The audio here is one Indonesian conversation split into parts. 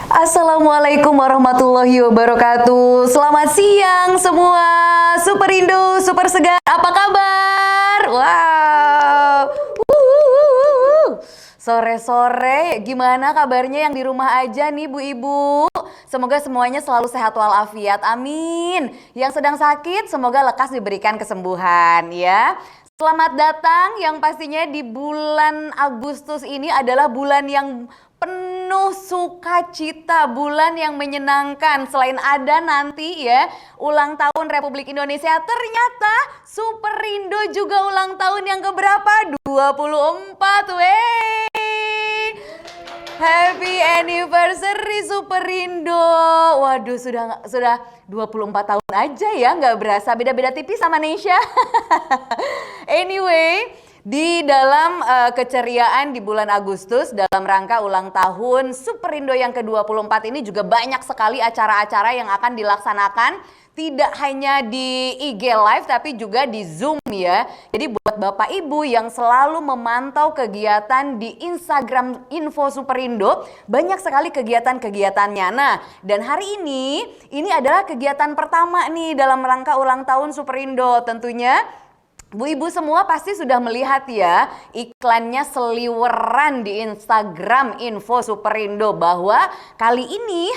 Assalamualaikum warahmatullahi wabarakatuh. Selamat siang semua Superindo, Super Segar, apa kabar? Wow. Sore-sore gimana kabarnya yang di rumah aja nih Bu Ibu? Semoga semuanya selalu sehat walafiat, amin. Yang sedang sakit semoga lekas diberikan kesembuhan ya. Selamat datang yang pastinya di bulan Agustus ini adalah bulan yang penuh sukacita, bulan yang menyenangkan. Selain ada nanti ya ulang tahun Republik Indonesia, ternyata Superindo juga ulang tahun yang keberapa? 24, wey. Happy anniversary Superindo. Waduh, sudah 24 tahun aja ya, nggak berasa, beda-beda tipis sama Nesha. Anyway, di dalam keceriaan di bulan Agustus dalam rangka ulang tahun Superindo yang ke-24 ini juga banyak sekali acara-acara yang akan dilaksanakan. Tidak hanya di IG Live tapi juga di Zoom ya. Jadi buat Bapak Ibu yang selalu memantau kegiatan di Instagram Info Superindo, banyak sekali kegiatan-kegiatannya. Nah, dan hari ini adalah kegiatan pertama nih dalam rangka ulang tahun Superindo. Tentunya Bu Ibu semua pasti sudah melihat ya iklannya seliweran di Instagram Info Superindo bahwa hari ini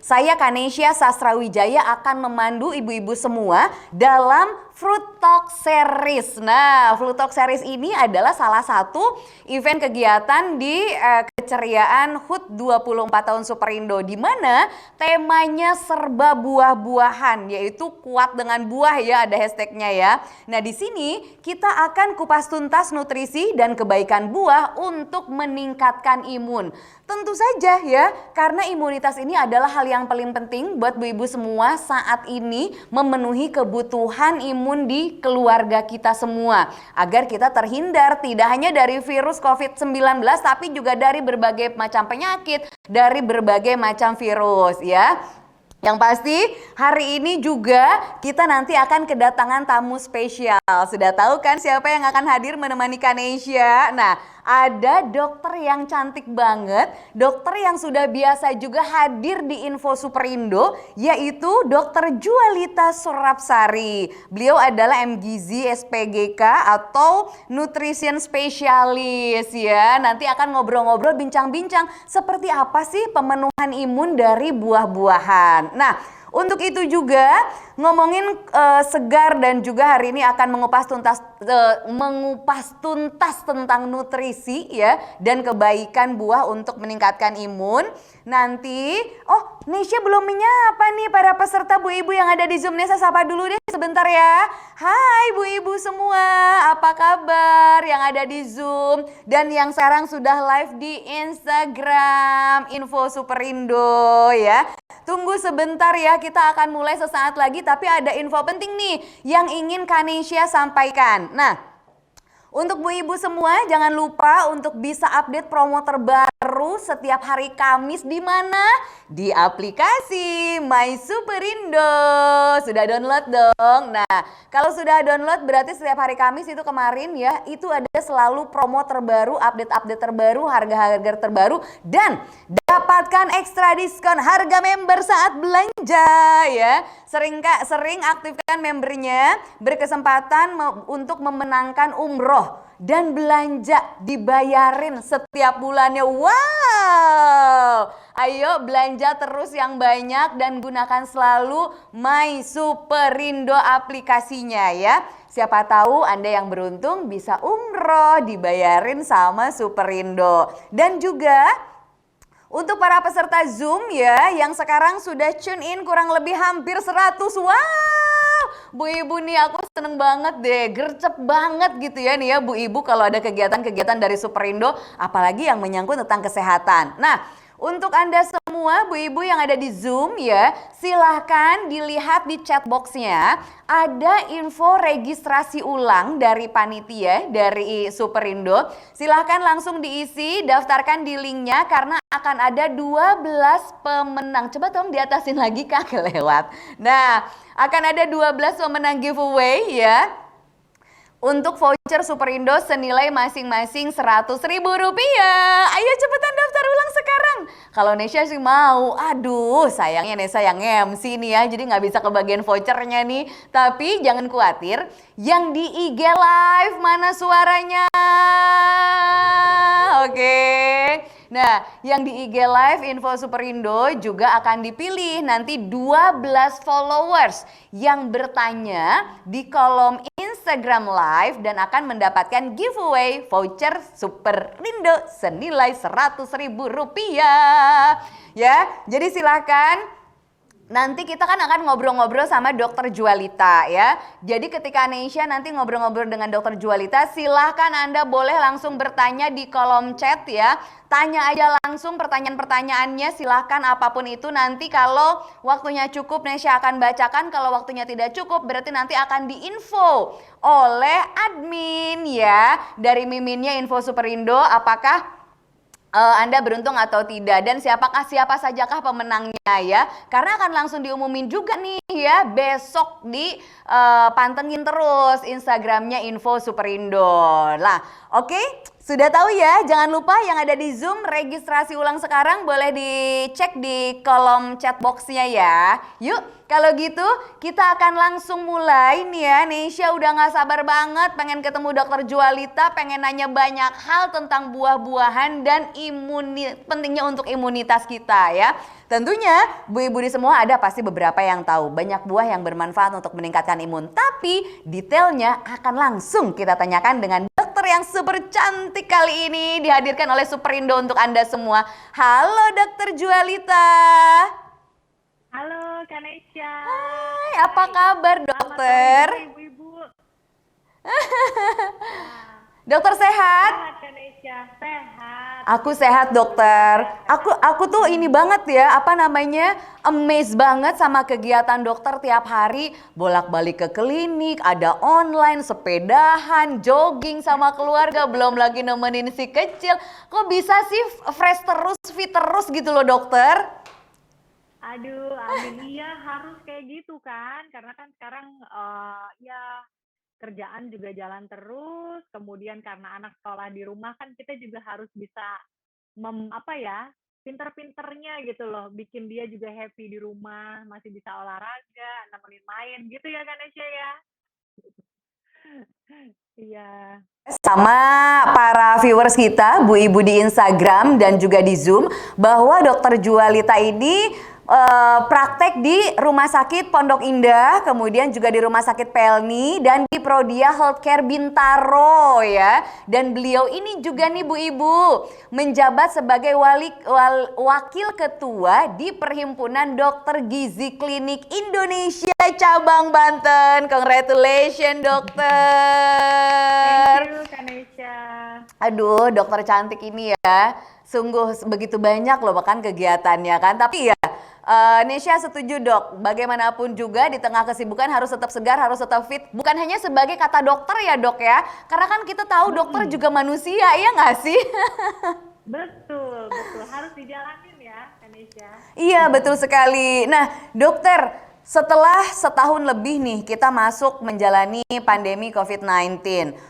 saya Kanesha Sastrawijaya akan memandu ibu-ibu semua dalam Fruit Talk Series. Nah, Fruit Talk Series ini adalah salah satu event kegiatan di keceriaan HUT 24 tahun Superindo, di mana temanya serba buah-buahan, yaitu kuat dengan buah ya, ada hashtagnya ya. Nah, di sini kita akan kupas tuntas nutrisi dan kebaikan buah untuk meningkatkan imun. Tentu saja ya, karena imunitas ini adalah hal yang paling penting buat Bu Ibu semua saat ini, memenuhi kebutuhan imun di keluarga kita semua. Agar kita terhindar tidak hanya dari virus COVID-19 tapi juga dari berbagai macam penyakit, dari berbagai macam virus ya. Yang pasti hari ini juga kita nanti akan kedatangan tamu spesial. Sudah tahu kan siapa yang akan hadir menemani Kanesha? Nah, ada dokter yang cantik banget, dokter yang sudah biasa juga hadir di Info Superindo, yaitu Dr. Jualita Surapsari. Beliau adalah MGizi SPGK atau Nutrition Specialist ya. Nanti akan ngobrol-ngobrol, bincang-bincang seperti apa sih pemenuhan imun dari buah-buahan. Nah, untuk itu juga ngomongin segar dan juga hari ini akan mengupas tuntas tentang nutrisi ya dan kebaikan buah untuk meningkatkan imun. Nanti, Nesha belum menyapa nih para peserta Bu Ibu yang ada di Zoom. Nesha sapa dulu deh sebentar ya. Hai Bu Ibu semua, apa kabar yang ada di Zoom dan yang sekarang sudah live di Instagram Info Superindo ya. Tunggu sebentar ya, kita akan mulai sesaat lagi, tapi ada info penting nih yang ingin Kanesha sampaikan. Nah, untuk Bu Ibu semua jangan lupa untuk bisa update promo terbaru setiap hari Kamis di mana? Di aplikasi My Superindo. Sudah download dong. Nah, kalau sudah download berarti setiap hari Kamis itu kemarin ya, itu ada selalu promo terbaru, update-update terbaru, harga-harga terbaru, dan dapatkan ekstra diskon harga member saat belanja ya. Sering aktifkan membernya, berkesempatan untuk memenangkan umroh dan belanja dibayarin setiap bulannya. Wow, ayo belanja terus yang banyak dan gunakan selalu My Superindo aplikasinya ya. Siapa tahu Anda yang beruntung bisa umroh dibayarin sama Superindo. Dan juga untuk para peserta Zoom ya, yang sekarang sudah tune in kurang lebih hampir 100. Wow, Bu Ibu nih aku seneng banget deh, gercep banget gitu ya nih ya Bu Ibu kalau ada kegiatan-kegiatan dari Superindo, apalagi yang menyangkut tentang kesehatan. Nah, untuk Anda semua Bu Ibu yang ada di Zoom ya, silahkan dilihat di chat box-nya. Ada info registrasi ulang dari panitia dari Superindo. Silahkan langsung diisi, daftarkan di linknya karena akan ada 12 pemenang. Coba tolong diatasin lagi Kak, kelewat. Nah, akan ada 12 pemenang giveaway ya. Untuk voucher Superindo senilai masing-masing Rp100.000. Ayo cepetan daftar ulang sekarang. sekarang? Kalau Nesya sih mau. Aduh, sayangnya Nesa yang MC nih ya, jadi nggak bisa kebagian vouchernya nih. Tapi jangan khawatir, yang di IG Live mana suaranya? Oke. Nah, yang di IG Live Info Superindo juga akan dipilih nanti 12 followers yang bertanya di kolom Instagram Live dan akan mendapatkan giveaway voucher Superindo senilai Rp100.000. Ya, jadi silakan. Nanti kita kan akan ngobrol-ngobrol sama Dokter Jualita ya. Jadi ketika Nesya nanti ngobrol-ngobrol dengan Dokter Jualita, silahkan Anda boleh langsung bertanya di kolom chat ya. Tanya aja langsung pertanyaan-pertanyaannya, silahkan apapun itu. Nanti kalau waktunya cukup Nesya akan bacakan, kalau waktunya tidak cukup berarti nanti akan diinfo oleh admin ya. Dari miminnya Info Superindo apakah Anda beruntung atau tidak dan siapa sajakah pemenangnya ya, karena akan langsung diumumin juga nih ya besok di pantengin terus Instagramnya Info Superindo lah. Oke, sudah tahu ya, jangan lupa yang ada di Zoom registrasi ulang sekarang boleh dicek di kolom chat boxnya ya. Yuk, kalau gitu kita akan langsung mulai nih ya. Nesya udah gak sabar banget pengen ketemu Dokter Jualita, pengen nanya banyak hal tentang buah-buahan dan pentingnya untuk imunitas kita ya. Tentunya Bu Ibu di semua ada pasti beberapa yang tahu banyak buah yang bermanfaat untuk meningkatkan imun. Tapi detailnya akan langsung kita tanyakan dengan dokter yang super cantik kali ini dihadirkan oleh Superindo untuk Anda semua. Halo Dokter Jualita. Halo Kak Nesya. Hai, apa kabar dokter? Ibu-ibu. Dokter sehat? Sehat Kak Nesya, sehat. Aku sehat dokter. Aku tuh ini banget ya, amazed banget sama kegiatan dokter tiap hari. Bolak-balik ke klinik, ada online, sepedahan, jogging sama keluarga. Belum lagi nemenin si kecil. Kok bisa sih fresh terus, fit terus gitu loh dokter? Aduh, amin. Iya harus kayak gitu kan, karena kan sekarang ya kerjaan juga jalan terus, kemudian karena anak sekolah di rumah kan kita juga harus bisa pinter-pinternya gitu loh, bikin dia juga happy di rumah, masih bisa olahraga, nemenin main gitu ya kan Nesya ya. Iya. Sama para viewers kita, Bu Ibu di Instagram dan juga di Zoom, bahwa Dokter Jualita ini praktek di Rumah Sakit Pondok Indah, kemudian juga di Rumah Sakit Pelni dan di Prodia Healthcare Bintaro ya. Dan beliau ini juga nih Bu Ibu menjabat sebagai wakil ketua di Perhimpunan Dokter Gizi Klinik Indonesia cabang Banten. Congratulations dokter. Thank you Kak Nesya. Aduh, dokter cantik ini ya, sungguh begitu banyak loh bahkan kegiatannya kan. Tapi ya, Nesya setuju dok, bagaimanapun juga di tengah kesibukan harus tetap segar, harus tetap fit. Bukan hanya sebagai kata dokter ya dok ya, karena kan kita tahu dokter juga manusia, ya nggak sih? Betul, harus dijalanin ya Kak Nesya. Iya betul sekali. Nah dokter, setelah setahun lebih nih kita masuk menjalani pandemi COVID-19.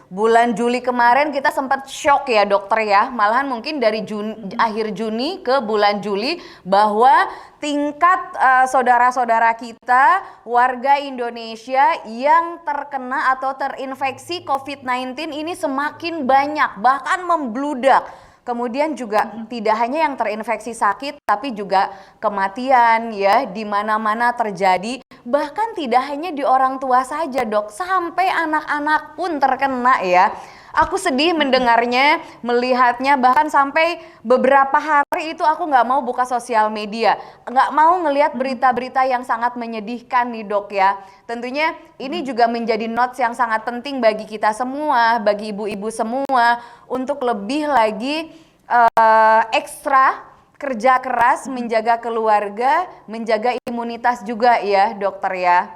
Bulan Juli kemarin kita sempat shock ya dokter ya. Malahan mungkin dari akhir Juni ke bulan Juli bahwa tingkat saudara-saudara kita warga Indonesia yang terkena atau terinfeksi COVID-19 ini semakin banyak, bahkan membludak. Kemudian juga tidak hanya yang terinfeksi sakit, tapi juga kematian ya di mana-mana terjadi. Bahkan tidak hanya di orang tua saja dok, sampai anak-anak pun terkena ya. Aku sedih mendengarnya, melihatnya, bahkan sampai beberapa hari itu aku nggak mau buka sosial media. Nggak mau ngelihat berita-berita yang sangat menyedihkan nih dok ya. Tentunya ini juga menjadi notes yang sangat penting bagi kita semua, bagi ibu-ibu semua. Untuk lebih lagi ekstra kerja keras, menjaga keluarga, menjaga imunitas juga ya dokter ya.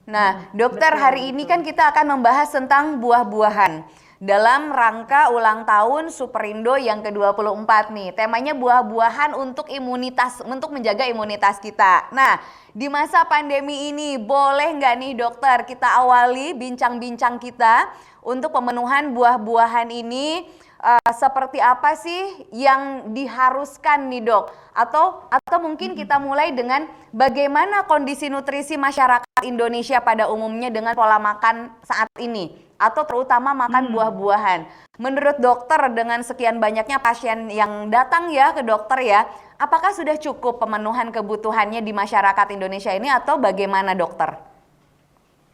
Nah, dokter, hari ini kan kita akan membahas tentang buah-buahan dalam rangka ulang tahun Superindo yang ke-24 nih. Temanya buah-buahan untuk imunitas, untuk menjaga imunitas kita. Nah, di masa pandemi ini boleh nggak nih dokter kita awali bincang-bincang kita untuk pemenuhan buah-buahan ini seperti apa sih yang diharuskan nih dok? Atau mungkin kita mulai dengan bagaimana kondisi nutrisi masyarakat Indonesia pada umumnya dengan pola makan saat ini, atau terutama makan buah-buahan. Menurut dokter, dengan sekian banyaknya pasien yang datang ya ke dokter ya, apakah sudah cukup pemenuhan kebutuhannya di masyarakat Indonesia ini atau bagaimana dokter?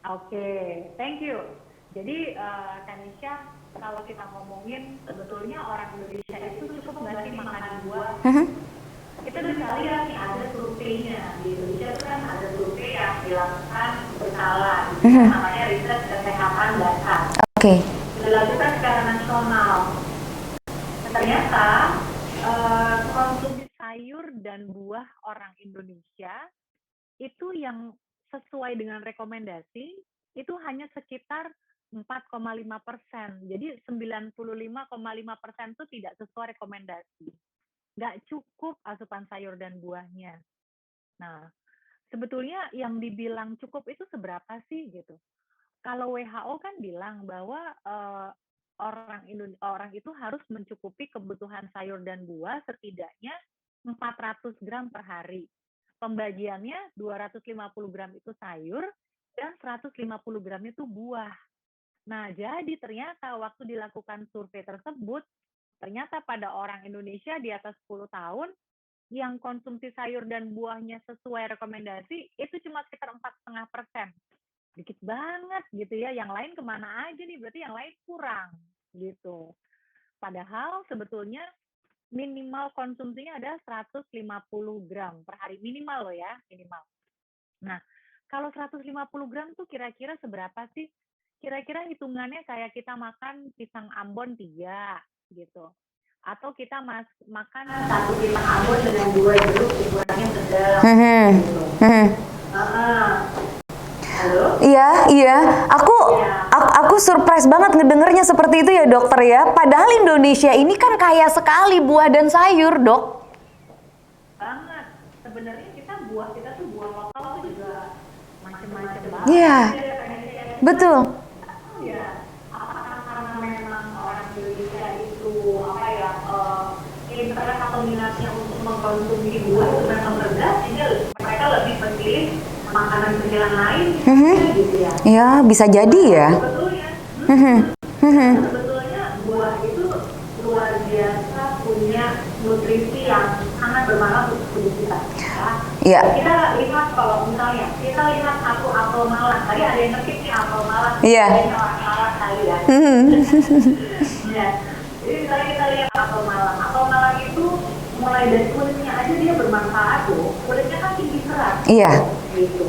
Oke, thank you. Jadi Kanisha, kalau kita ngomongin sebetulnya orang Indonesia itu cukup nggak sih makan buah? Kita bisa lihat nih ada surveinya di Indonesia itu kan ada survei yang dilakukan berkala, namanya riset kesehatan dasar. Oke. Dilakukan secara nasional. Ternyata konsumsi sayur dan buah orang Indonesia itu yang sesuai dengan rekomendasi itu hanya sekitar 4,5%. Jadi 95,5% itu tidak sesuai rekomendasi. Nggak cukup asupan sayur dan buahnya. Nah, sebetulnya yang dibilang cukup itu seberapa sih gitu? Kalau WHO kan bilang bahwa orang itu harus mencukupi kebutuhan sayur dan buah setidaknya 400 gram per hari. Pembagiannya 250 gram itu sayur dan 150 gram itu buah. Nah, jadi ternyata waktu dilakukan survei tersebut, ternyata pada orang Indonesia di atas 10 tahun, yang konsumsi sayur dan buahnya sesuai rekomendasi, itu cuma sekitar 4,5%. Dikit banget gitu ya, yang lain kemana aja nih, berarti yang lain kurang gitu. Padahal sebetulnya minimal konsumsinya ada 150 gram per hari, minimal loh ya, minimal. Nah, kalau 150 gram tuh kira-kira seberapa sih? Kira-kira hitungannya kayak kita makan pisang Ambon 3 gitu. Atau kita makan 1 pisang Ambon dengan 2 jeruk ukurannya sedang gitu. Halo? Iya. Aku surprise banget ngedengernya seperti itu ya dokter ya. Padahal Indonesia ini kan kaya sekali buah dan sayur, dok. Banget. Sebenarnya buah kita tuh buah lokal tuh juga macam-macam banget. Iya. Betul. Ya, apakah karena memang orang Indonesia itu interest atau minatnya untuk mengkonsumsi buah itu memang rendah, sehingga mereka lebih memilih makanan cemilan lain gitu ya. Ya, bisa jadi ya. Sebetulnya buah itu luar biasa punya nutrisi yang sangat bermanfaat untuk tubuh kita. Iya. Kita lihat kalau misalnya kita lihat satu apel malang, tadi ada yang ngetik nih apel malang. Iya. Malang kali ya. Ya. Jadi misalnya kita lihat apel malang itu mulai dari kulitnya aja dia bermanfaat loh. Kulitnya kan tinggi serat. Iya. Gitu.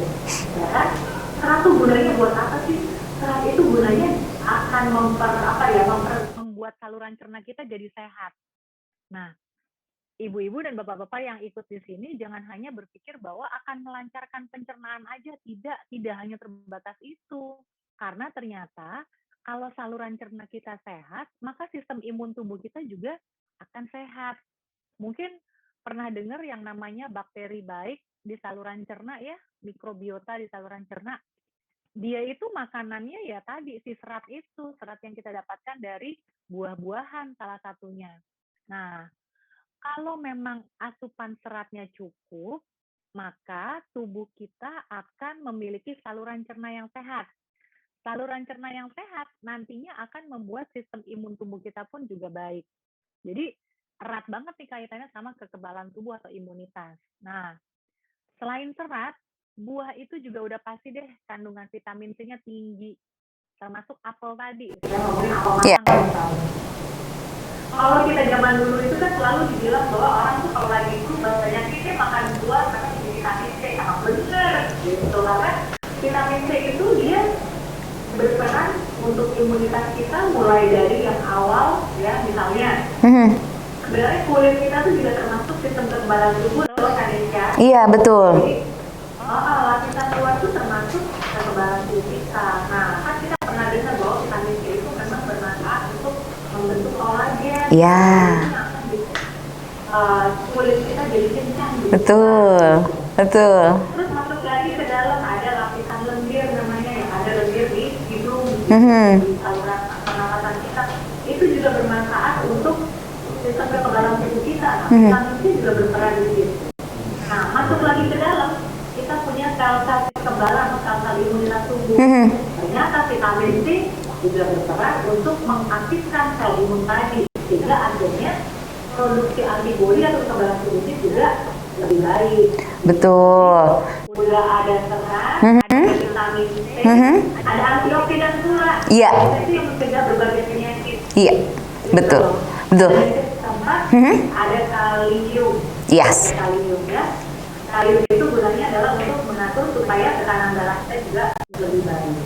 Ya kan? Serat tuh gunanya buat apa sih? Serat itu gunanya akan membuat saluran cerna kita jadi sehat. Nah, ibu-ibu dan bapak-bapak yang ikut di sini jangan hanya berpikir bahwa akan melancarkan pencernaan aja, tidak hanya terbatas itu. Karena ternyata kalau saluran cerna kita sehat, maka sistem imun tubuh kita juga akan sehat. Mungkin pernah dengar yang namanya bakteri baik di saluran cerna ya, mikrobiota di saluran cerna. Dia itu makanannya ya tadi si serat itu, serat yang kita dapatkan dari buah-buahan salah satunya. Nah, kalau memang asupan seratnya cukup, maka tubuh kita akan memiliki saluran cerna yang sehat. Saluran cerna yang sehat nantinya akan membuat sistem imun tubuh kita pun juga baik. Jadi erat banget nih kaitannya sama kekebalan tubuh atau imunitas. Nah, selain serat, buah itu juga udah pasti deh kandungan vitamin C-nya tinggi. Termasuk apel tadi. Iya. Kalau kita zaman dulu itu kan selalu dibilang bahwa orang tuh kalau lagi itu banyak sih makan buah karena punya vitamin C. Sama bener gitu. Karena vitamin C itu dia berperan untuk imunitas kita mulai dari yang awal ya, misalnya sebenarnya kulit kita tuh juga termasuk sistem kekebalan tubuh loh kan ya. Iya, betul. Jadi lapisan luar tuh termasuk kekebalan tubuh kita. Nah, kan kita pernah dengar bahwa vitamin C itu memang bermanfaat untuk membentuk kolagen. Iya. Kulit kita jadi kencang. Gitu. Betul. Terus masuk lagi ke dalam ada lapisan lendir namanya, yang ada lendir di hidung, di saluran pernapasan kita. Itu juga bermanfaat untuk vitamin C juga berperan di situ. Nah, masuk lagi ke dalam, kita punya sel-sel kekebalan atau sel-sel imunitas tubuh. Ternyata vitamin C juga berperan untuk mengaktifkan sel imun tadi, sehingga akhirnya produksi antibodi atau kekebalan tubuh juga lebih baik. Betul. Udah ada serat, ada vitamin C, ada antioksidan pula. Iya. Itu yang mencegah berbagai penyakit. Iya, betul. Betul. Dan yang keempat, ada kalium. Yes. Ada kalium ya. Kalium itu gunanya adalah untuk mengatur supaya tekanan darah kita juga lebih baik.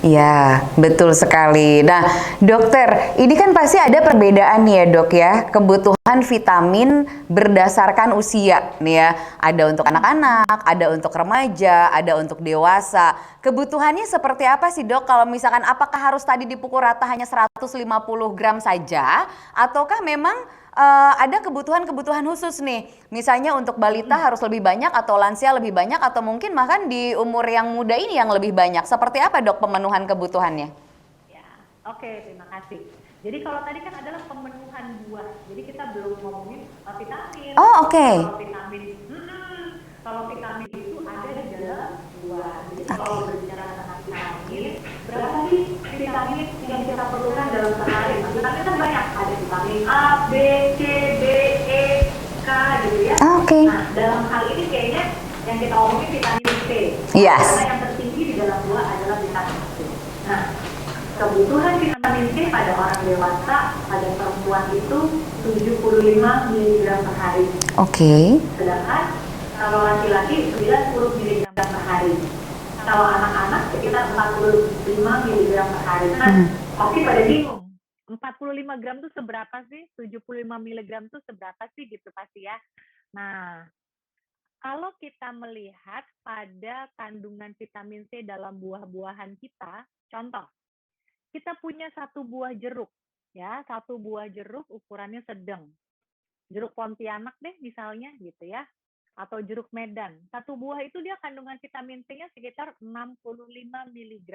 Ya, betul sekali. Nah, dokter, ini kan pasti ada perbedaan nih ya dok ya, kebutuhan vitamin berdasarkan usia nih ya. Ada untuk anak-anak, ada untuk remaja, ada untuk dewasa. Kebutuhannya seperti apa sih dok? Kalau misalkan apakah harus tadi dipukul rata hanya 150 gram saja? Ataukah memang ada kebutuhan-kebutuhan khusus nih, misalnya untuk balita harus lebih banyak atau lansia lebih banyak atau mungkin bahkan di umur yang muda ini yang lebih banyak. Seperti apa dok pemenuhan kebutuhannya? Ya, oke, terima kasih. Jadi kalau tadi kan adalah pemenuhan buah, jadi kita belum ngomongin vitamin. Oh oke. Kalau vitamin itu ada di dalam buah. Jadi kalau berbicara tentang vitamin, berapa sih vitamin yang kita perlukan dalam sehari? Vitamin kan banyak, ada vitamin A, B, C, D, E, K gitu ya. Oke. Nah, dalam hal ini kayaknya yang kita omongin vitamin C. Yes. Karena yang tertinggi di dalam buah adalah vitamin C. Nah, kebutuhan vitamin C pada orang dewasa, pada perempuan itu 75 mg per hari. Oke. Sedangkan kalau laki-laki 90 mg per hari. Kalau anak-anak sekitar 45 mg per hari. Nah, pasti pada bingung. 45 gram itu seberapa sih? 75 mg itu seberapa sih gitu pasti ya. Nah, kalau kita melihat pada kandungan vitamin C dalam buah-buahan kita, contoh, kita punya satu buah jeruk, ya, satu buah jeruk ukurannya sedang. Jeruk Pontianak deh misalnya gitu ya, atau jeruk Medan. Satu buah itu dia kandungan vitamin C-nya sekitar 65 mg.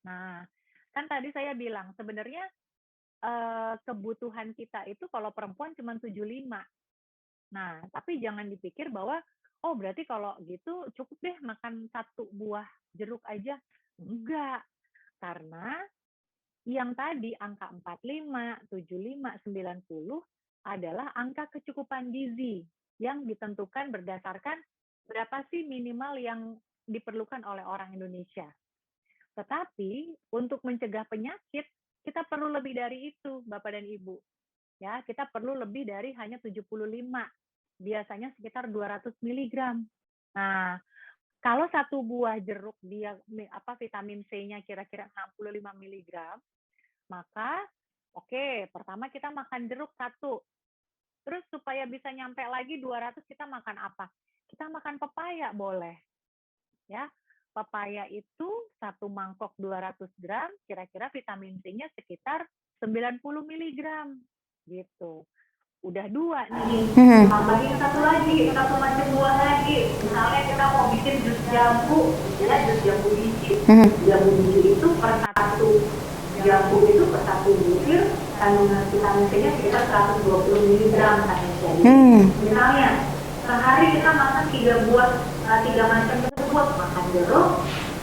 Nah, kan tadi saya bilang sebenarnya kebutuhan kita itu kalau perempuan cuma 75. Nah, tapi jangan dipikir bahwa oh berarti kalau gitu cukup deh makan satu buah jeruk aja. Enggak, karena yang tadi angka 45, 75, 90 adalah angka kecukupan gizi yang ditentukan berdasarkan berapa sih minimal yang diperlukan oleh orang Indonesia. Tetapi untuk mencegah penyakit, kita perlu lebih dari itu, Bapak dan Ibu. Ya, kita perlu lebih dari hanya 75. Biasanya sekitar 200 mg. Nah, kalau satu buah jeruk dia vitamin C-nya kira-kira 65 mg, maka oke, pertama kita makan jeruk satu. Terus supaya bisa nyampe lagi 200 kita makan apa? Kita makan pepaya boleh. Ya. Pepaya itu satu mangkok 200 gram, kira-kira vitamin C-nya sekitar 90 mg. Gitu. Udah dua nih. Tambahin satu lagi, satu macam buah lagi. Misalnya kita mau bikin jus jambu, ya jus jambu biji. Jambu biji itu per satu jambu itu per satu butir kandungan vitamin C-nya sekitar 120 mg kan ya. Misalnya sehari kita makan 3 buah, 3 macam buah, makan jeruk,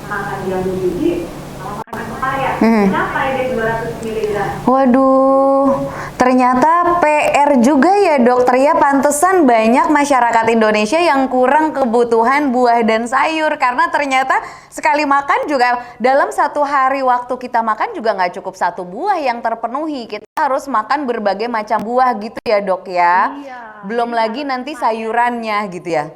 makan jambu biji, makan pepaya. Kenapa ini 200 mg? Waduh, ternyata PR juga ya dokter ya, pantesan banyak masyarakat Indonesia yang kurang kebutuhan buah dan sayur karena ternyata sekali makan juga dalam satu hari waktu kita makan juga nggak cukup satu buah yang terpenuhi, kita harus makan berbagai macam buah gitu ya dok ya. Iya, belum lagi nanti sayurannya gitu ya.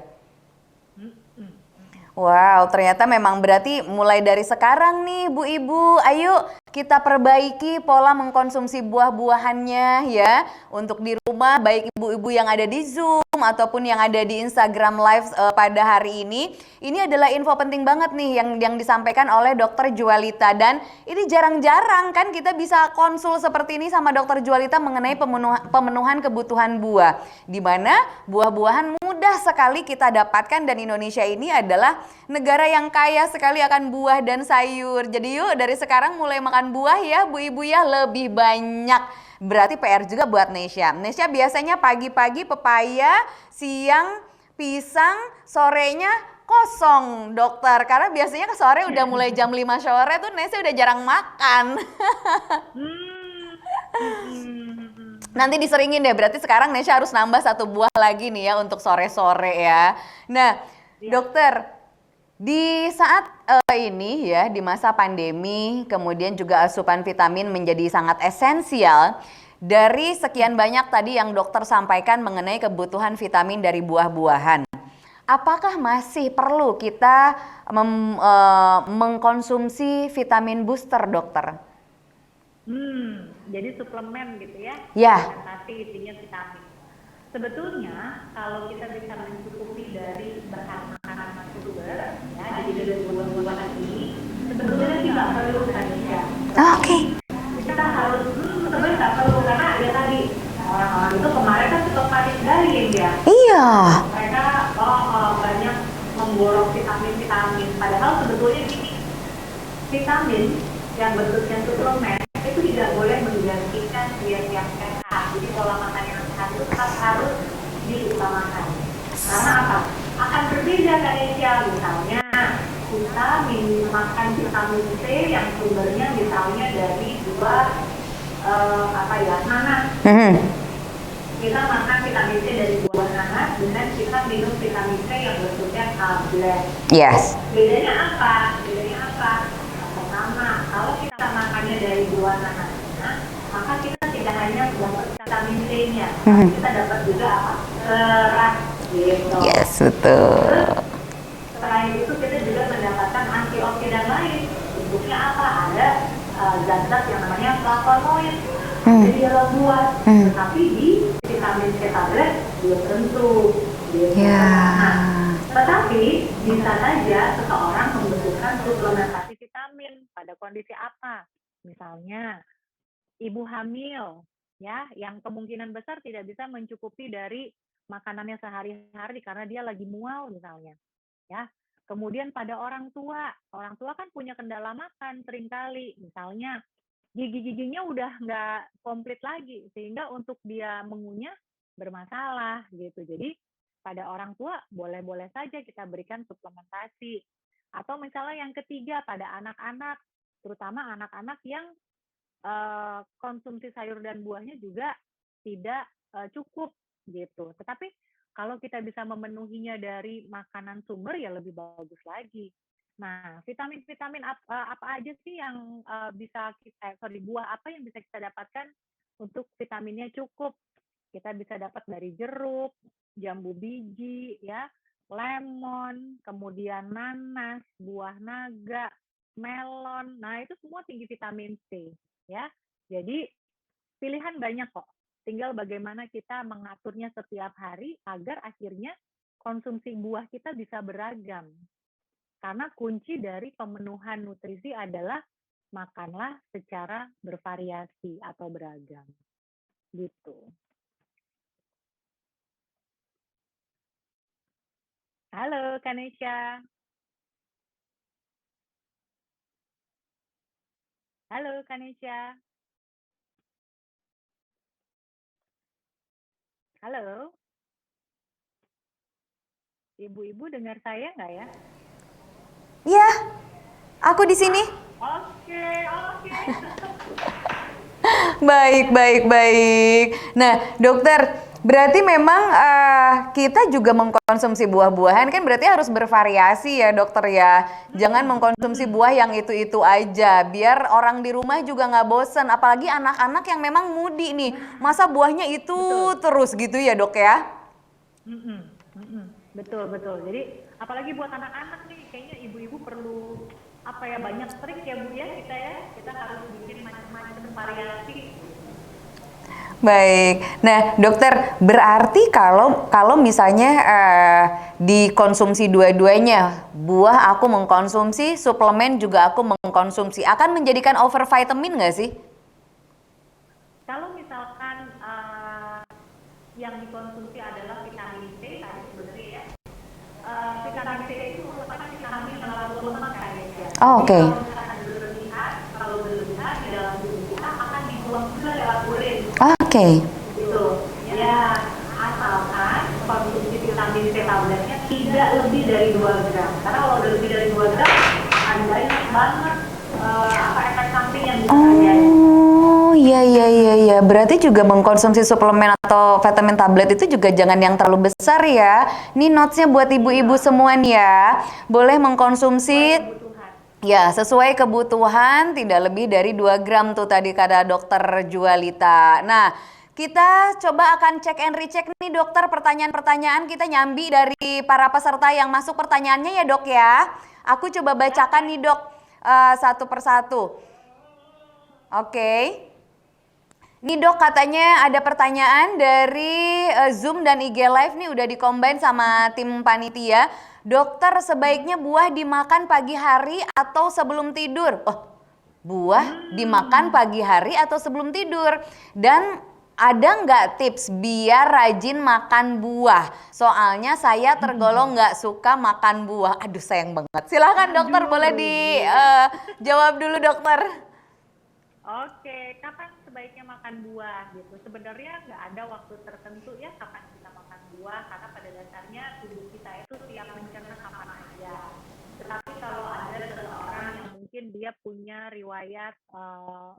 Wow, ternyata memang berarti mulai dari sekarang nih Bu Ibu, ayo kita perbaiki pola mengkonsumsi buah-buahannya ya. Untuk di rumah, baik ibu-ibu yang ada di Zoom ataupun yang ada di Instagram Live pada hari ini. Ini adalah info penting banget nih yang disampaikan oleh Dokter Jualita. Dan ini jarang-jarang kan kita bisa konsul seperti ini sama Dokter Jualita mengenai pemenuhan kebutuhan buah. Di mana buah-buahan mudah sekali kita dapatkan dan Indonesia ini adalah negara yang kaya sekali akan buah dan sayur. Jadi yuk dari sekarang mulai makan buah ya Bu Ibu ya, lebih banyak. berarti PR juga buat Nesya. Nesya biasanya pagi-pagi pepaya, siang pisang, sorenya kosong dokter. Karena biasanya ke sore udah mulai jam 5 sore tuh Nesya udah jarang makan. Nanti diseringin deh, berarti sekarang Nesya harus nambah 1 buah lagi nih ya untuk sore-sore ya. Nah, dokter, di saat ini ya, di masa pandemi, kemudian juga asupan vitamin menjadi sangat esensial. Dari sekian banyak tadi yang dokter sampaikan mengenai kebutuhan vitamin dari buah-buahan, apakah masih perlu kita mengkonsumsi vitamin booster, dokter? Jadi suplemen gitu ya? Ya. Tapi intinya vitamin. Sebetulnya kalau kita bisa mencukupi dari bahan makanan sumber, ya, jadi dari buah-buahan ini, sebetulnya tidak perlu saja. Oke. Kita harus sebenarnya nggak perlu karena ya tadi orang-orang itu kemarin kan suka panik dalin ya. Iya. Mereka banyak memborong vitamin-vitamin. Padahal sebetulnya gini, vitamin yang bentuknya suplemen itu tidak boleh menggantikan diet yang sehat. Jadi pola makan yang sehat itu tetap harus diutamakan. Karena apa? Akan berbeda Kanisya. Misalnya kita makan vitamin C yang sumbernya misalnya dari buah nanas. Kita makan vitamin C dari buah nanas dengan kita minum vitamin C yang bentuknya tablet. Yes. Bedanya apa? Pertama, kalau kita makannya dari buah nanasnya, maka kita tidak hanya dapat vitamin C-nya, kita dapat juga apa? Serat gitu. Yes, betul. Terus, selain itu kita juga mendapatkan antioksidan lain. Bentuknya apa? Ada zat-zat yang namanya flavonoid di dalam buah, tetapi di vitamin C tablet belum tentu. Gitu. Nah, tetapi bisa saja seseorang membutuhkan suplementasi vitamin pada kondisi apa? Misalnya ibu hamil, ya, yang kemungkinan besar tidak bisa mencukupi dari makanannya sehari-hari karena dia lagi mual misalnya, ya. Kemudian pada orang tua kan punya kendala makan seringkali, misalnya gigi-giginya udah nggak komplit lagi sehingga untuk dia mengunyah bermasalah gitu. Jadi pada orang tua boleh-boleh saja kita berikan suplementasi. Atau misalnya yang ketiga pada anak-anak, terutama anak-anak yang konsumsi sayur dan buahnya juga tidak cukup gitu. Tetapi kalau kita bisa memenuhinya dari makanan sumber ya lebih bagus lagi. Nah, vitamin-vitamin apa aja sih yang bisa buah apa yang bisa kita dapatkan untuk vitaminnya cukup? Kita bisa dapat dari jeruk, jambu biji, ya, lemon, kemudian nanas, buah naga, melon. Nah, itu semua tinggi vitamin C, ya. Jadi pilihan banyak kok. Tinggal bagaimana kita mengaturnya setiap hari agar akhirnya konsumsi buah kita bisa beragam. Karena kunci dari pemenuhan nutrisi adalah makanlah secara bervariasi atau beragam. Gitu. Halo, Kanesha. Halo, Kanesha. Halo. Ibu-ibu dengar saya nggak ya? Iya, aku di sini. Oke. Baik. Nah, dokter, berarti memang kita juga mengkonsumsi buah-buahan kan berarti harus bervariasi ya dokter ya. Jangan mengkonsumsi buah yang itu-itu aja, biar orang di rumah juga nggak bosen. Apalagi anak-anak yang memang mudi nih, masa buahnya itu terus gitu ya dok ya? Betul. Jadi apalagi buat anak-anak nih, kayaknya ibu-ibu perlu banyak trik ya Bu ya, kita harus bikin macam-macam variasi. Baik, nah dokter berarti kalau misalnya dikonsumsi dua-duanya, buah aku mengkonsumsi, suplemen juga aku mengkonsumsi, akan menjadikan over vitamin nggak sih? Kalau misalkan yang dikonsumsi adalah vitamin C tadi sebenarnya ya, vitamin C itu merupakan vitamin yang mengandung lemak kan ya. Oh, oke. Kalau berlebihan di dalam tubuh kita akan dibuang juga lewat urin. Oke. Gitu. Ya, asalkan konsumsi vitamin C tabletnya tidak lebih dari 2 gram. Karena kalau udah lebih dari 2 gram, ada banyak banget efek samping yang bisa terjadi. Oh, iya. Berarti juga mengkonsumsi suplemen atau vitamin tablet itu juga jangan yang terlalu besar ya. Ini notesnya buat ibu-ibu semua nih ya. Boleh mengkonsumsi Kebutuhan. ya sesuai kebutuhan, tidak lebih dari 2 gram tuh tadi kata dokter Jualita. Nah, kita coba akan cek and recheck nih dokter, pertanyaan-pertanyaan kita nyambi dari para peserta yang masuk pertanyaannya ya dok ya. Aku coba bacakan nih dok satu persatu. Oke. Nih dok, katanya ada pertanyaan dari Zoom dan IG Live nih udah dikombin sama tim panitia. Dokter, sebaiknya buah dimakan pagi hari atau sebelum tidur? Oh, buah dimakan pagi hari atau sebelum tidur? Dan ada nggak tips biar rajin makan buah? Soalnya saya tergolong nggak suka makan buah. Aduh sayang banget. Silahkan dokter, boleh dijawab dulu dokter. Oke, kapan sebaiknya makan buah gitu? Sebenarnya nggak ada waktu tertentu ya kapan kita makan buah, karena pada dasarnya tubuh kita itu siap mencerna kapan aja. Tetapi kalau ada seseorang yang mungkin dia punya riwayat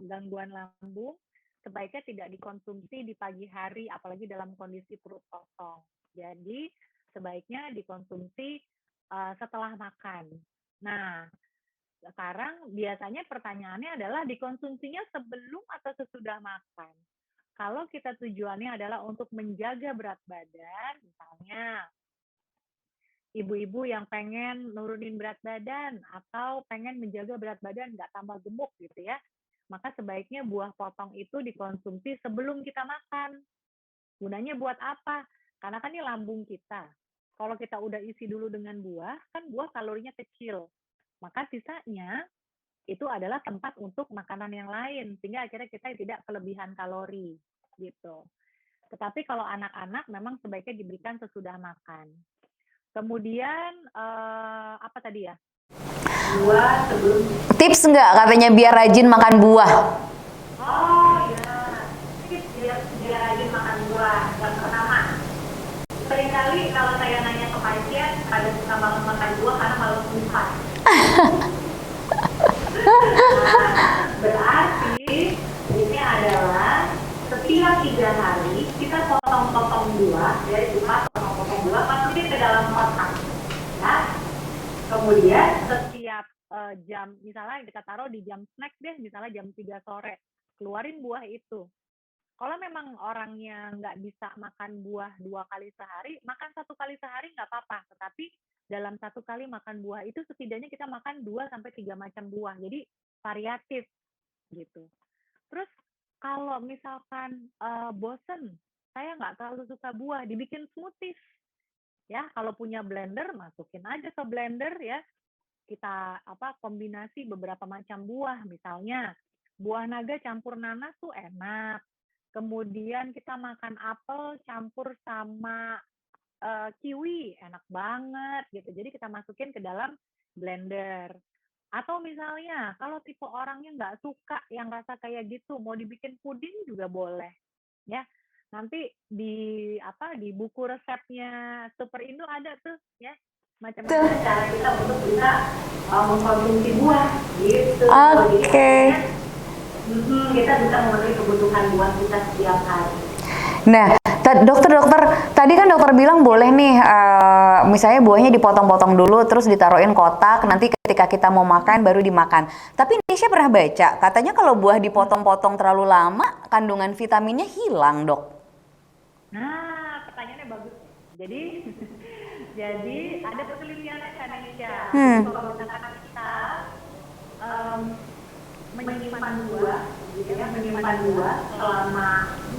gangguan lambung, sebaiknya tidak dikonsumsi di pagi hari, apalagi dalam kondisi perut kosong. Jadi sebaiknya dikonsumsi setelah makan. Nah, sekarang biasanya pertanyaannya adalah dikonsumsinya sebelum atau sesudah makan. Kalau kita tujuannya adalah untuk menjaga berat badan, misalnya ibu-ibu yang pengen nurunin berat badan atau pengen menjaga berat badan nggak tambah gemuk gitu ya, maka sebaiknya buah potong itu dikonsumsi sebelum kita makan. Gunanya buat apa? Karena kan ini lambung kita. Kalau kita udah isi dulu dengan buah, kan buah kalorinya kecil. Maka sisanya itu adalah tempat untuk makanan yang lain, sehingga akhirnya kita tidak kelebihan kalori gitu. Tetapi kalau anak-anak memang sebaiknya diberikan sesudah makan. Kemudian apa tadi ya? Buah sebelum. Tips nggak katanya biar rajin makan buah? Oh ya, tips biar rajin makan buah. Yang pertama, seringkali kalau saya nanya ke pasien, pada suka banget makan buah karena malas sempat. Nah, berarti ini adalah setiap 3 hari kita potong-potong buah, ya potong-potong buah masukin ke dalam kotak, ya. Kemudian setiap jam, misalnya kita taruh di jam snack deh, misalnya jam 3 sore, keluarin buah itu. Kalau memang orangnya nggak bisa makan buah 2 kali sehari, makan 1 kali sehari nggak apa-apa. Tetapi dalam 1 kali makan buah itu setidaknya kita makan 2-3 macam buah. Jadi variatif gitu. Terus kalau misalkan bosen, saya nggak terlalu suka buah, dibikin smoothies. Ya, kalau punya blender, masukin aja ke blender ya. Kita kombinasi beberapa macam buah, misalnya buah naga campur nanas tuh enak. Kemudian kita makan apel campur sama kiwi, enak banget gitu. Jadi kita masukin ke dalam blender. Atau misalnya kalau tipe orangnya nggak suka yang rasa kayak gitu, mau dibikin puding juga boleh, ya. Nanti di buku resepnya Super Indo ada tuh, ya, macam-macam cara kita untuk bisa mengkonsumsi buah, gitu. Oke. Kita bisa memenuhi kebutuhan buah kita setiap hari. Nah, dokter, tadi kan dokter bilang boleh nih, misalnya buahnya dipotong-potong dulu, terus ditaruhin kotak, nanti ketika kita mau makan baru dimakan. Tapi Nisha pernah baca, katanya kalau buah dipotong-potong terlalu lama, kandungan vitaminnya hilang, dok. Nah, pertanyaannya bagus. Jadi ada penelitiannya kan Nisha. Kalau misalkan kita menyimpan buah, gitu ya, menyimpan buah selama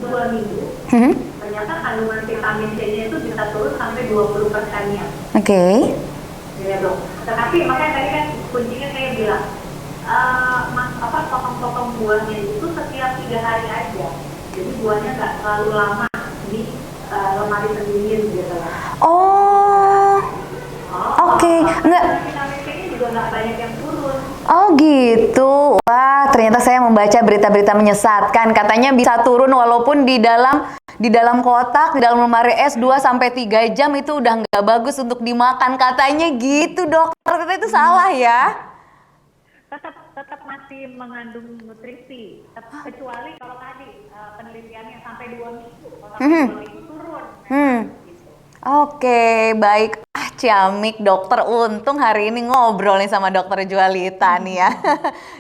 2 minggu, ternyata kandungan vitamin C-nya itu bisa turun sampai 20%-nya. Oke. Ya dok. Tetapi makanya tadi kan kuncinya saya bilang, potong-potong buahnya itu setiap 3 hari aja. Jadi buahnya nggak terlalu lama di lemari pendingin gitu. Oh. Oke. Enggak. Vitamin C-nya juga nggak banyak yang turun. Oh gitu. Wah, ternyata ternyata saya membaca berita-berita menyesatkan. Katanya bisa turun walaupun di dalam kotak, di dalam lemari es 2 sampai 3 jam itu udah nggak bagus untuk dimakan. Katanya gitu, dokter. Ternyata itu salah ya. Tetap masih mengandung nutrisi, kecuali kalau tadi penelitiannya sampai 2 minggu, kalau sampai 2 minggu turun. Gitu. Oke, baik. Ciamik dokter, untung hari ini ngobrol nih sama dokter Jualita nih ya.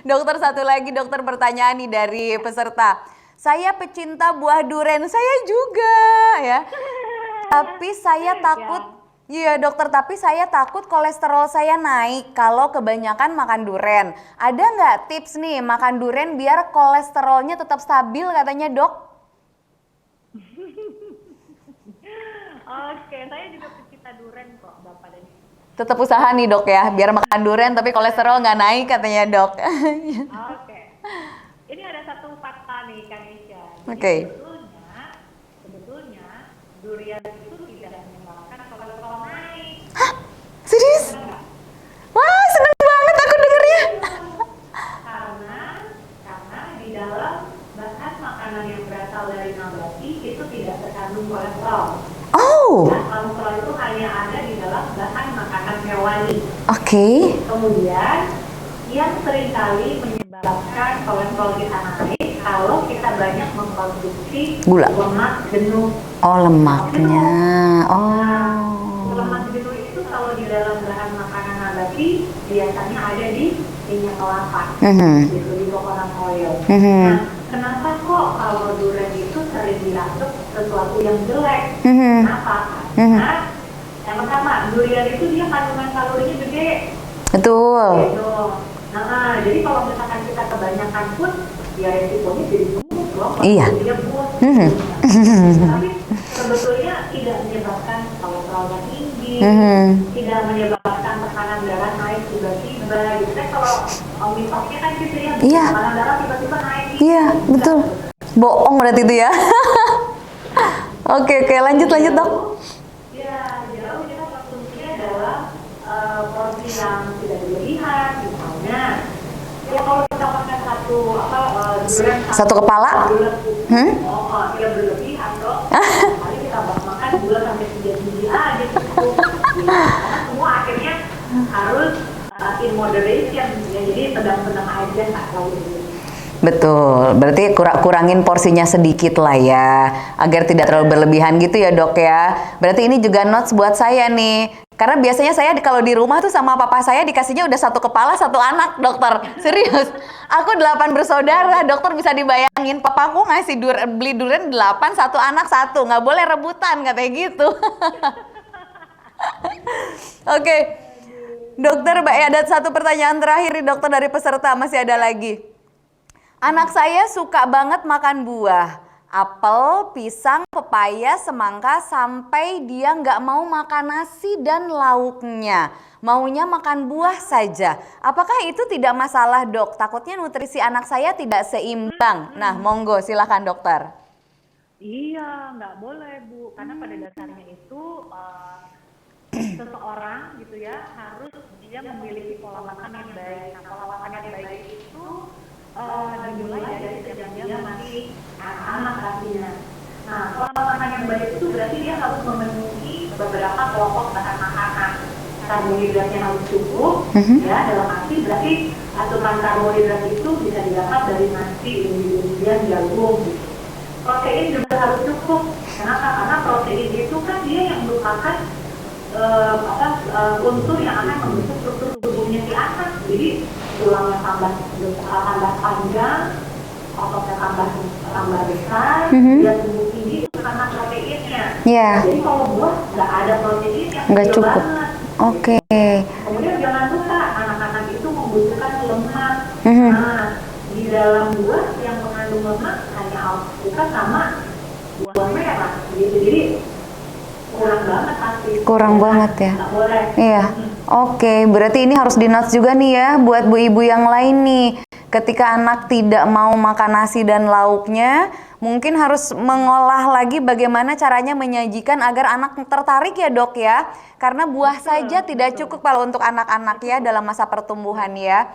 Dokter, satu lagi dokter, pertanyaan nih dari peserta. Saya pecinta buah duren, saya juga ya. Tapi saya takut, iya dokter, tapi saya takut kolesterol saya naik kalau kebanyakan makan duren. Ada nggak tips nih makan duren biar kolesterolnya tetap stabil katanya dok? Oke, saya juga pecinta duren kok, Bapak dan Ibu. Tetap usaha nih dok ya, biar makan duren tapi kolesterol nggak naik katanya dok. Oke. Ini ada satu fakta nih Kak Nisha. Oke. Sebetulnya durian itu tidak menyebabkan kolesterol naik. Hah? Serius? Wah, seneng banget aku dengernya. Karena di dalam bahan makanan yang berasal dari nabati itu tidak terkandung kolesterol. Oh. Dan kolesterol itu hanya ada di dalam bahan makanan hewani. Oke. Kemudian yang seringkali menyebabkan kolesterol kita naik kalau kita banyak mengkonsumsi gula, lemak jenuh. Oh, lemaknya. Lemak jenuh itu kalau di dalam bahan makanan nabati biasanya ada di minyak kelapa, gitu, di coconut oil. Nah, kenapa kok kalau durian itu sering dianggap sesuatu yang jelek? Kenapa? Karena yang pertama, durian itu dia kandungan kalorinya gede. Betul. Gitu. Nah, jadi kalau misalkan kita kebanyakan pun, ya resikonya jadi gemuk loh. Iya. Dia buat. Tapi sebetulnya tidak menyebabkan kolesterolnya tinggi, tidak menyebabkan tekanan darah naik tiba-tiba. Gitu kan kalau mitosnya kan gitu ya, tekanan darah tiba-tiba naik. Iya, betul. Bohong berarti itu ya. Oke, lanjut dok. Ya, jauh kita konsumsinya dalam porsi yang tidak berlebihan, misalnya. Ya kalau kita makan durian satu kepala, tidak berlebihan dong. Kali kita makan 2 sampai 3 biji aja cukup. Karena semua akhirnya harus in moderation, ya, jadi sedang-sedang aja nggak terlalu berlebihan. Betul, berarti kurangin porsinya sedikit lah ya, agar tidak terlalu berlebihan gitu ya dok ya. Berarti ini juga notes buat saya nih, karena biasanya saya kalau di rumah tuh sama papa saya dikasihnya udah 1 kepala 1 anak dokter. Serius, aku 8 bersaudara, dokter bisa dibayangin, papaku ngasih beli durian 8, 1 anak 1, nggak boleh rebutan katanya gitu. Oke, dokter, ada satu pertanyaan terakhir nih dokter dari peserta, masih ada lagi. Anak saya suka banget makan buah, apel, pisang, pepaya, semangka, sampai dia nggak mau makan nasi dan lauknya. Maunya makan buah saja. Apakah itu tidak masalah dok? Takutnya nutrisi anak saya tidak seimbang. Nah, monggo silakan dokter. Iya, nggak boleh Bu, karena pada dasarnya itu seseorang gitu ya harus dia memiliki pola makan yang baik. Nah, pola makan yang baik itu dimulai dari sejak dia masih anak-anak artinya. Nah, pola makan yang baik itu berarti dia harus memenuhi beberapa kelompok bahan makanan. Karbohidratnya harus cukup, ya, dalam arti berarti asupan karbohidrat itu bisa didapat dari nasi, umbi-umbian, jagung. Protein juga harus cukup. Kenapa? Karena protein itu kan dia yang merupakan unsur yang akan membentuk struktur tubuhnya si anak. Jadi tulangnya tambah panjang, ototnya tambah besar, dia tumbuh tinggi itu karena proteinnya. Jadi kalau buah nggak ada protein yang nggak cukup. Oke. Kemudian jangan lupa anak-anak itu membutuhkan lemak. Nah, di dalam buah yang mengandung lemak hanya alpukat sama buah merah. Jadi kurang banget pasti. Kurang banget ya. Nggak boleh. Iya. Oke, berarti ini harus di-notes juga nih ya buat bu ibu yang lain nih. Ketika anak tidak mau makan nasi dan lauknya, mungkin harus mengolah lagi bagaimana caranya menyajikan agar anak tertarik ya dok ya. Karena buah saja tidak cukup kalau untuk anak-anak ya dalam masa pertumbuhan ya.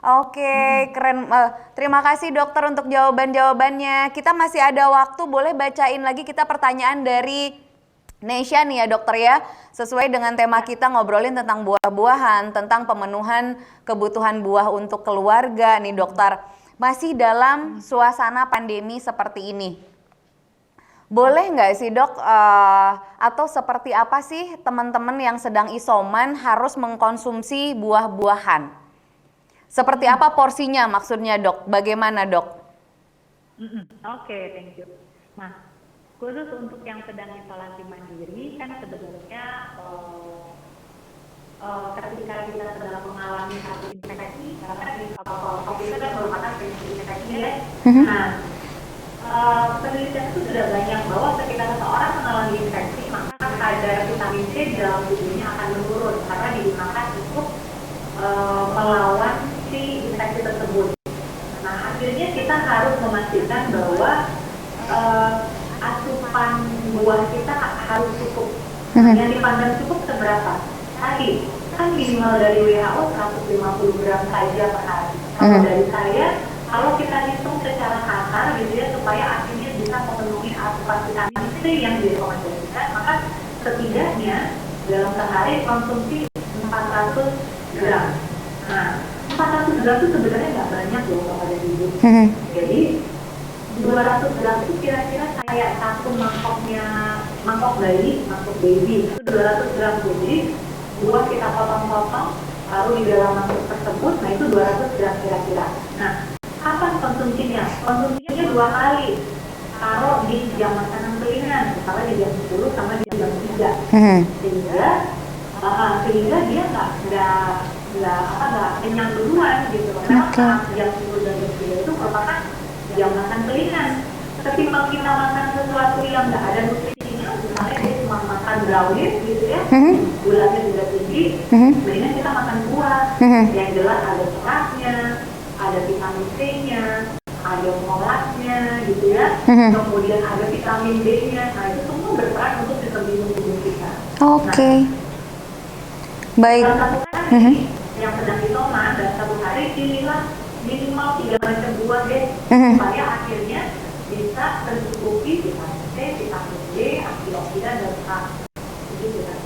Oke, keren. Terima kasih dokter untuk jawaban-jawabannya. Kita masih ada waktu, boleh bacain lagi kita pertanyaan dari Nesha nih ya dokter ya. Sesuai dengan tema kita ngobrolin tentang buah-buahan, tentang pemenuhan kebutuhan buah untuk keluarga nih dokter. Masih dalam suasana pandemi seperti ini. Boleh nggak sih dok, atau seperti apa sih teman-teman yang sedang isoman harus mengkonsumsi buah-buahan? Seperti apa porsinya maksudnya dok? Bagaimana dok? Oke, thank you. Nah, khusus untuk yang sedang isolasi mandiri kan sebenarnya ketika kita sedang mengalami satu infeksi, karena di COVID itu kan merupakan infeksi ya. Nah, penelitian itu sudah banyak bahwa ketika seseorang mengalami infeksi, maka kadar vitamin C di dalam tubuhnya akan menurun karena digunakan untuk melawan si infeksi tersebut. Nah, akhirnya kita harus memastikan bahwa asupan buah kita harus cukup. Yang dipandang cukup seberapa? Tadi kan minimal dari WHO 150 gram saja per hari. Kalau dari saya, kalau kita hitung secara kasar gitu ya, supaya akhirnya bisa memenuhi asupan vitamin C yang direkomendasikan, maka setidaknya dalam sehari konsumsi 400 gram. Nah, 400 gram itu sebenarnya nggak banyak loh kalau ada di hidup. Jadi 200 gram itu kira-kira kayak satu mangkok baby itu 200 gram. Jadi buah kita potong-potong lalu di dalam mangkok tersebut, nah itu 200 gram kira-kira. Nah, kapan konsumsinya? Konsumsinya 2 kali. Taruh di jam makanan pilihan, misalnya di jam 10 sama di jam 3. Sehingga dia nggak kenyang duluan gitu. Memang jam 10 dan jam 3 itu merupakan jam makan pilihan. Ketimbang kita makan sesuatu yang nggak ada nutrisinya, misalnya dia cuma makan brownies gitu ya, gulanya juga tinggi, mendingan kita makan buah yang jelas ada seratnya, ada vitamin C-nya, ada folatnya gitu ya, kemudian ada vitamin D-nya. Nah, itu semua berperan untuk sistem imun tubuh kita. Oke. Baik. Dalam satu hari yang sedang isoman, dan satu hari pilihlah minimal 3 macam buah deh, supaya akhirnya bisa tercukupi vitamin C, vitamin D, antioksidan dan serat. Gitu kan.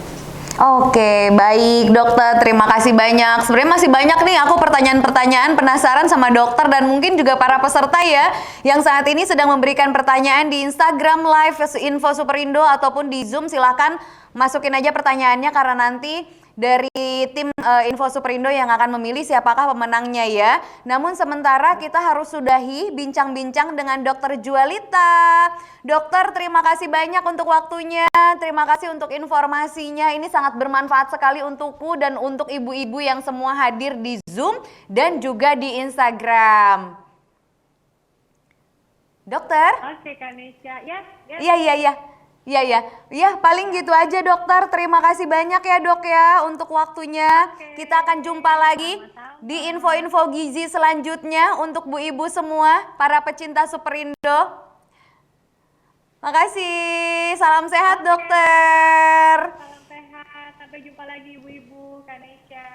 Oke, baik dokter, terima kasih banyak. Sebenarnya masih banyak nih aku pertanyaan-pertanyaan, penasaran sama dokter dan mungkin juga para peserta ya yang saat ini sedang memberikan pertanyaan di Instagram Live Info Superindo ataupun di Zoom. Silahkan masukin aja pertanyaannya karena nanti dari tim Info Superindo yang akan memilih siapakah pemenangnya ya. Namun sementara kita harus sudahi bincang-bincang dengan Dokter Djualita. Dokter, terima kasih banyak untuk waktunya, terima kasih untuk informasinya. Ini sangat bermanfaat sekali untukku dan untuk ibu-ibu yang semua hadir di Zoom dan juga di Instagram. Dokter? Oke, Kak Nesha. Iya, paling gitu aja dokter. Terima kasih banyak ya dok ya untuk waktunya. Kita akan jumpa lagi di info-info gizi selanjutnya untuk bu ibu semua, para pecinta Superindo. Makasih, salam sehat dokter. Salam sehat, sampai jumpa lagi ibu-ibu, Kak Nesha.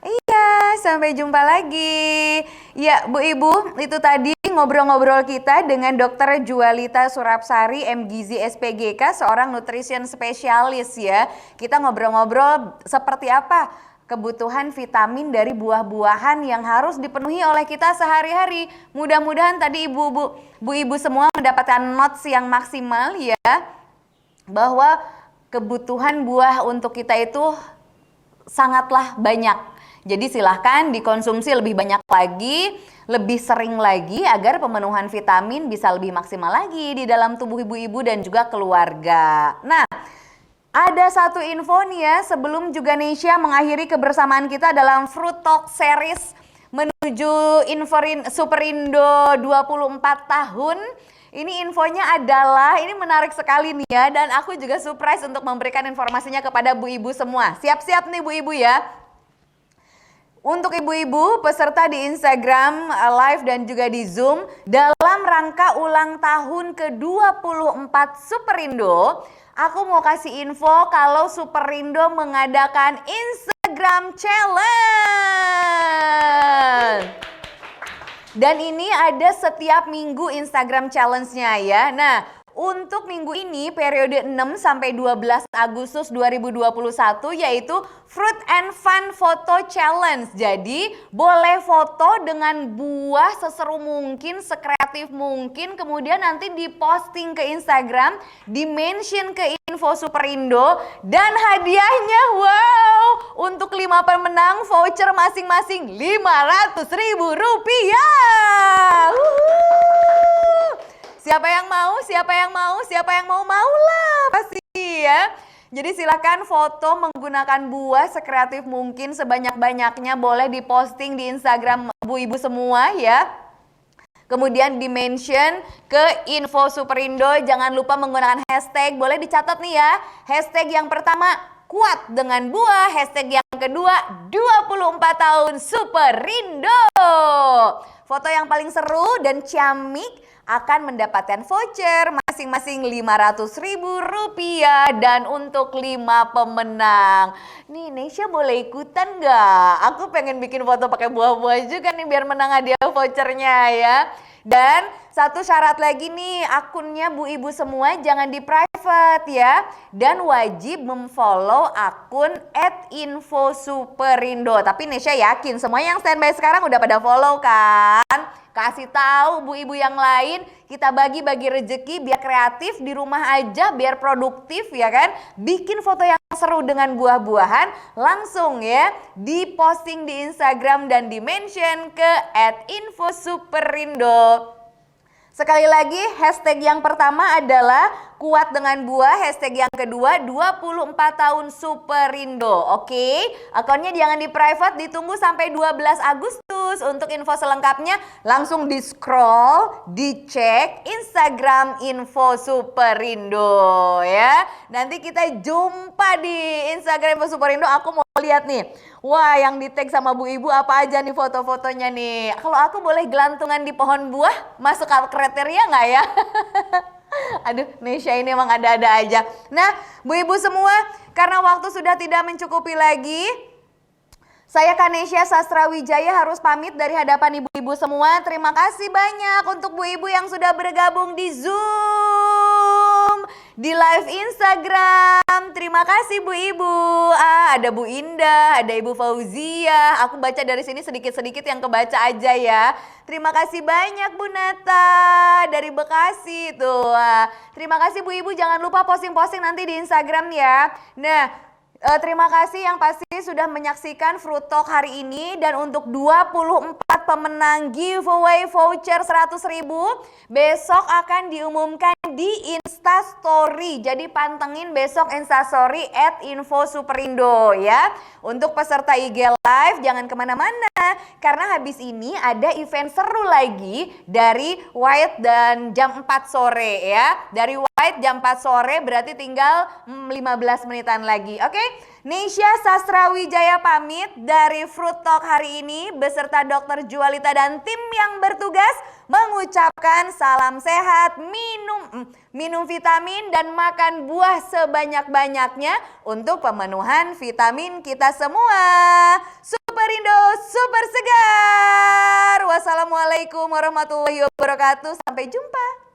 Iya, sampai jumpa lagi. Ya, Bu Ibu, itu tadi ngobrol-ngobrol kita dengan Dokter Djualita Surapsari, MGizi SPGK, seorang nutrition spesialis ya. Kita ngobrol-ngobrol seperti apa kebutuhan vitamin dari buah-buahan yang harus dipenuhi oleh kita sehari-hari. Mudah-mudahan tadi Bu Ibu semua mendapatkan notes yang maksimal ya, bahwa kebutuhan buah untuk kita itu sangatlah banyak. Jadi silahkan dikonsumsi lebih banyak lagi, lebih sering lagi agar pemenuhan vitamin bisa lebih maksimal lagi di dalam tubuh ibu-ibu dan juga keluarga. Nah, ada satu info nih ya sebelum juga Nesha mengakhiri kebersamaan kita dalam Fruit Talk Series menuju Superindo 24 tahun. Ini infonya adalah, ini menarik sekali nih ya, dan aku juga surprise untuk memberikan informasinya kepada bu ibu semua. Siap-siap nih bu ibu ya. Untuk ibu-ibu peserta di Instagram Live dan juga di Zoom, dalam rangka ulang tahun ke-24 Superindo, aku mau kasih info kalau Superindo mengadakan Instagram Instagram Challenge. Dan ini ada setiap minggu Instagram Challenge-nya ya. Nah, untuk minggu ini periode 6 sampai 12 Agustus 2021 yaitu Fruit and Fun Photo Challenge. Jadi boleh foto dengan buah seseru mungkin, sekreatif mungkin, kemudian nanti diposting ke Instagram, di-mention ke Info Superindo, dan hadiahnya wow, untuk 5 pemenang voucher masing-masing Rp500.000. Siapa yang mau? Siapa yang mau? Siapa yang mau? Maulah pasti ya. Jadi silakan foto menggunakan buah sekreatif mungkin sebanyak-banyaknya, boleh diposting di Instagram Bu Ibu semua ya. Kemudian di-mention ke Info Superindo, jangan lupa menggunakan hashtag, boleh dicatat nih ya. Hashtag yang pertama kuat dengan buah, hashtag yang kedua 24 tahun Superindo. Foto yang paling seru dan ciamik akan mendapatkan voucher masing-masing Rp500.000 dan untuk 5 pemenang. Nih Nesya boleh ikutan nggak? Aku pengen bikin foto pakai buah-buah juga nih biar menang hadiah vouchernya ya. Dan satu syarat lagi nih, akunnya Bu Ibu semua jangan di private ya. Dan wajib memfollow akun @infosuperindo. Tapi Nesya yakin semua yang standby sekarang udah pada follow kan? Kasih tahu Bu Ibu yang lain, kita bagi-bagi rezeki biar kreatif di rumah aja, biar produktif ya kan. Bikin foto yang seru dengan buah-buahan, langsung ya diposting di Instagram dan di-mention ke @infosuperindo. Sekali lagi, hashtag yang pertama adalah kuat dengan buah, hashtag yang kedua 24 tahun Superindo. Oke, akunnya jangan di private, ditunggu sampai 12 Agustus. Untuk info selengkapnya langsung di scroll, dicek Instagram Info Superindo ya. Nanti kita jumpa di Instagram Info Superindo. Aku mau lihat nih, wah yang di tag sama Bu Ibu apa aja nih foto-fotonya nih. Kalau aku boleh gelantungan di pohon buah, masuk kriteria nggak ya? Aduh, Nesya ini emang ada-ada aja. Nah, Bu Ibu semua, karena waktu sudah tidak mencukupi lagi, saya Kanesya Sastrawijaya harus pamit dari hadapan ibu-ibu semua. Terima kasih banyak untuk Bu Ibu yang sudah bergabung di Zoom, di live Instagram. Terima kasih Bu Ibu. Ada Bu Indah, ada Ibu Fauzia. Aku baca dari sini sedikit-sedikit yang kebaca aja ya. Terima kasih banyak Bu Nata dari Bekasi tuh. Terima kasih Bu Ibu, jangan lupa posting-posting nanti di Instagram ya. Nah, terima kasih yang pasti sudah menyaksikan Fruit Talk hari ini. Dan untuk 24 pemenang giveaway voucher 100.000 besok akan diumumkan di Instastory. Jadi pantengin besok Instastory @infosuperindo ya. Untuk peserta IG Live jangan kemana-mana, karena habis ini ada event seru lagi dari White dan jam 4 sore ya. Dari White jam 4 sore berarti tinggal 15 menitan lagi. Oke, Nesya Sastrawijaya pamit dari Fruit Talk hari ini beserta Dr. Jualita dan tim yang bertugas mengucapkan salam sehat, minum vitamin dan makan buah sebanyak-banyaknya untuk pemenuhan vitamin kita semua. Superindo super segar. Wassalamualaikum warahmatullahi wabarakatuh. Sampai jumpa.